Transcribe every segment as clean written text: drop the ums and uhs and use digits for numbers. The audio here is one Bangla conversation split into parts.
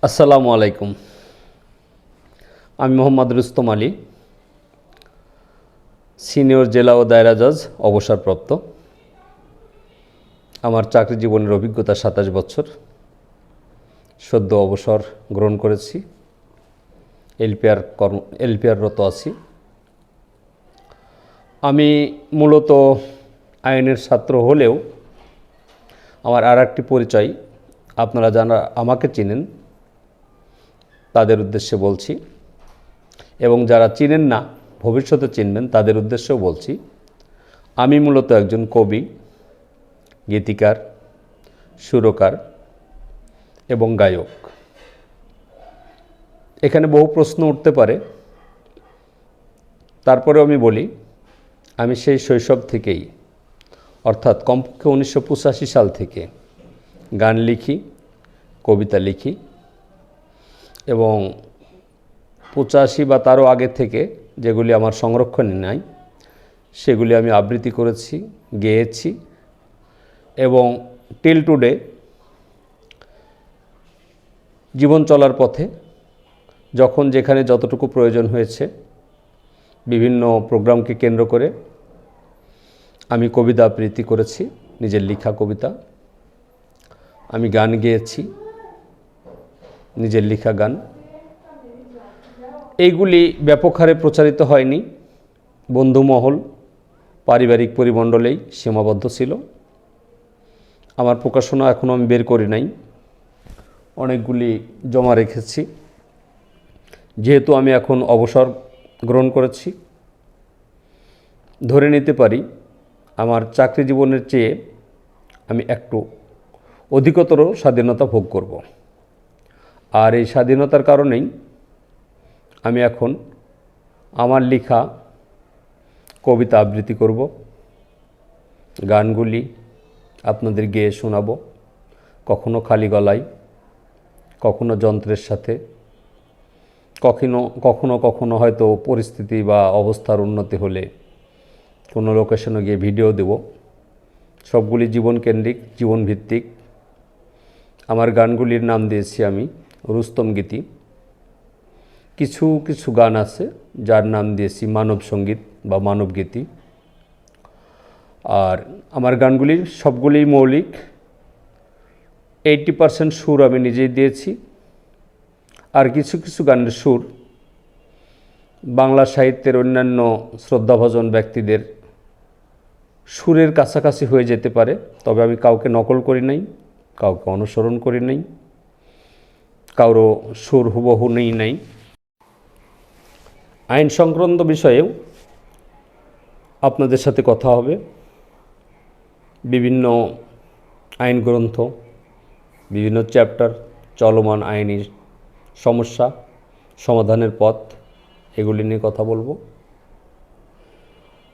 আসসালামু আলাইকুম। আমি মোহাম্মদ রুস্তম আলী, সিনিয়র জেলা ও দায়রা জজ, অবসরপ্রাপ্ত। আমার চাকরি জীবনের অভিজ্ঞতা ২৭ বছর। সদ্য অবসর গ্রহণ করেছি, এলপিআররত আছি। আমি মূলত আইনের ছাত্র হলেও আমার আর একটি পরিচয় আপনারা যারা আমাকে চিনেন তাদের উদ্দেশ্যে বলছি, এবং যারা চিনেন না ভবিষ্যতে চিনবেন তাদের উদ্দেশ্যেও বলছি। আমি মূলত একজন কবি, গীতিকার, সুরকার এবং গায়ক। এখানে বহু প্রশ্ন উঠতে পারে, তারপরেও আমি বলি, আমি সেই শৈশব থেকেই, অর্থাৎ কমপক্ষে ১৯৮৫ সাল থেকে গান লিখি, কবিতা লিখি, এবং ৮৫ বা তারও আগে থেকে যেগুলি আমার সংরক্ষণে নাই সেগুলি আমি আবৃত্তি করেছি, গেয়েছি, এবং টিল টুডে জীবন চলার পথে যখন যেখানে যতটুকু প্রয়োজন হয়েছে বিভিন্ন প্রোগ্রামকে কেন্দ্র করে আমি কবিতা আবৃত্তি করেছি, নিজের লেখা কবিতা। আমি গান গেয়েছি, নিজের লেখা গান। এইগুলি ব্যাপক হারে প্রচারিত হয়নি, বন্ধুমহল, পারিবারিক পরিমণ্ডলেই সীমাবদ্ধ ছিল। আমার প্রকাশনা এখনও আমি বের করি নাই, অনেকগুলি জমা রেখেছি। যেহেতু আমি এখন অবসর গ্রহণ করেছি, ধরে নিতে পারি আমার চাকরি জীবনের চেয়ে আমি একটু অধিকতর স্বাধীনতা ভোগ করব। আর এই স্বাধীনতার কারণেই আমি এখন আমার লেখা কবিতা আবৃত্তি করব, গানগুলি আপনাদের গেয়ে শোনাবো, কখনো খালি গলায়, কখনো যন্ত্রের সাথে, কখনো কখনো হয়তো পরিস্থিতি বা অবস্থার উন্নতি হলে কোনো লোকেশনে গিয়ে ভিডিও দেব। সবগুলি জীবনকেন্দ্রিক, জীবনভিত্তিক। আমার গানগুলির নাম দিয়েছি আমি রুস্তম গীতি। কিছু কিছু গান আছে যার নাম দিয়েছি মানব সঙ্গীত বা মানব গীতি। আর আমার গানগুলির সবগুলিই মৌলিক। 80% সুর আমি নিজেই দিয়েছি, আর কিছু কিছু গানের সুর বাংলা সাহিত্যের অন্যান্য শ্রদ্ধাভাজন ব্যক্তিদের সুরের কাছাকাছি হয়ে যেতে পারে, তবে আমি কাউকে নকল করি নাই, কাউকে অনুসরণ করি নাই, কারো সুর হুবহু নেই নাই। আইন সংক্রান্ত বিষয়েও আপনাদের সাথে কথা হবে। বিভিন্ন আইন গ্রন্থ, বিভিন্ন চ্যাপ্টার, চলমান আইনি সমস্যা, সমাধানের পথ, এগুলি নিয়ে কথা বলবো।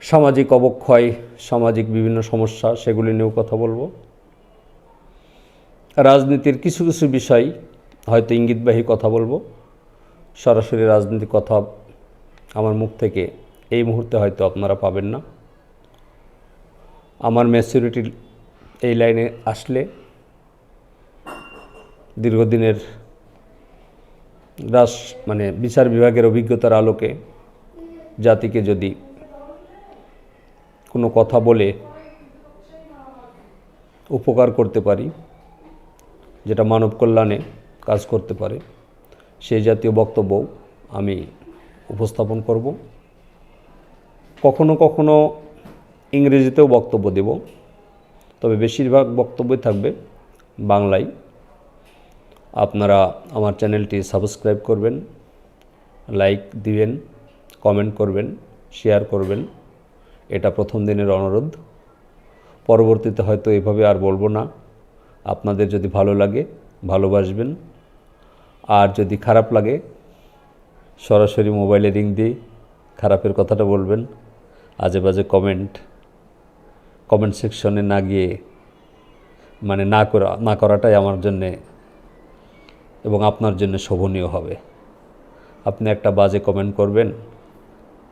সামাজিক অবক্ষয়, সামাজিক বিভিন্ন সমস্যা, সেগুলি নিয়েও কথা বলবো। রাজনীতির কিছু কিছু বিষয় হয়তো ইঙ্গিতবাহী কথা বলবো। সরাসরি রাজনীতির কথা আমার মুখ থেকে এই মুহূর্তে হয়তো আপনারা পাবেন না। আমার ম্যাচুরিটি এই লাইনে আসলে দীর্ঘদিনের বিচার বিভাগের অভিজ্ঞতার আলোকে জাতিকে যদি কোনো কথা বলে উপকার করতে পারি, যেটা মানব কল্যাণে কাজ করতে পারে, সেই জাতীয় বক্তব্য আমি উপস্থাপন করব। কখনো কখনো ইংরেজিতেও বক্তব্য দেব, তবে বেশিরভাগ বক্তব্যই থাকবে বাংলায়। আপনারা আমার চ্যানেলটি সাবস্ক্রাইব করবেন, লাইক দিবেন, কমেন্ট করবেন, শেয়ার করবেন। এটা প্রথম দিনের অনুরোধ। পরবর্তীতে হয়তো এভাবে আর বলবো না। আপনাদের যদি ভালো লাগে ভালোবাসবেন, আর যদি খারাপ লাগে সরাসরি মোবাইলে রিং দিয়ে খারাপের কথাটা বলবেন। আজে বাজে কমেন্ট সেকশনে না গিয়ে না করাটাই আমার জন্যে এবং আপনার জন্য শোভনীয় হবে। আপনি একটা বাজে কমেন্ট করবেন,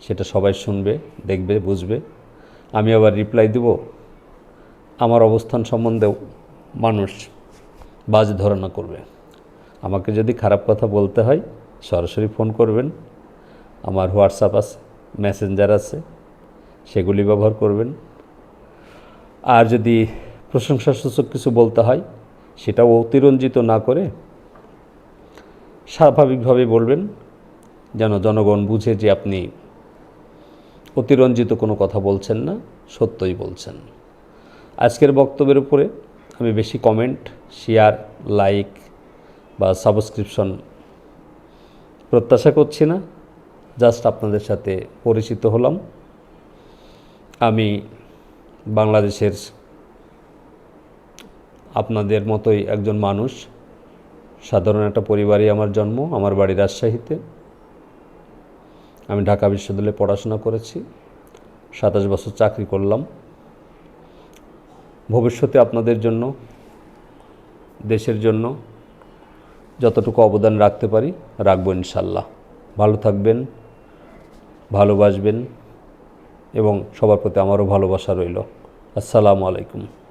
সেটা সবাই শুনবে, দেখবে, বুঝবে। আমি আবার রিপ্লাই দেব। আমার অবস্থান সম্বন্ধেও মানুষ বাজে ধারণা করবে। আমাকে যদি খারাপ কথা বলতে হয় সরাসরি ফোন করবেন, আমার হোয়াটসঅ্যাপ আছে, মেসেঞ্জার আছে, সেগুলি ব্যবহার করবেন। আর যদি প্রশংসাসূচক কিছু বলতে হয় সেটাও অতিরঞ্জিত না করে স্বাভাবিকভাবে বলবেন, যেন জনগণ বুঝে যে আপনি অতিরঞ্জিত কোনো কথা বলছেন না, সত্যই বলছেন। আজকের বক্তব্যের উপরে আমি বেশি কমেন্ট, শেয়ার, লাইক বা সাবস্ক্রিপশন প্রত্যাশা করছি না। জাস্ট আপনাদের সাথে পরিচিত হলাম। আমি বাংলাদেশের আপনাদের মতোই একজন মানুষ, সাধারণ একটা পরিবারে আমার জন্ম। আমার বাড়ি রাজশাহীতে। আমি ঢাকা বিশ্ববিদ্যালয়ে পড়াশোনা করেছি, 27 বছর চাকরি করলাম। ভবিষ্যতে আপনাদের জন্য, দেশের জন্য যতটুকু অবদান রাখতে পারি রাখবো ইনশাল্লাহ। ভালো থাকবেন, ভালোবাসবেন এবং সবার প্রতি আমারও ভালোবাসা রইল। আসসালামু আলাইকুম।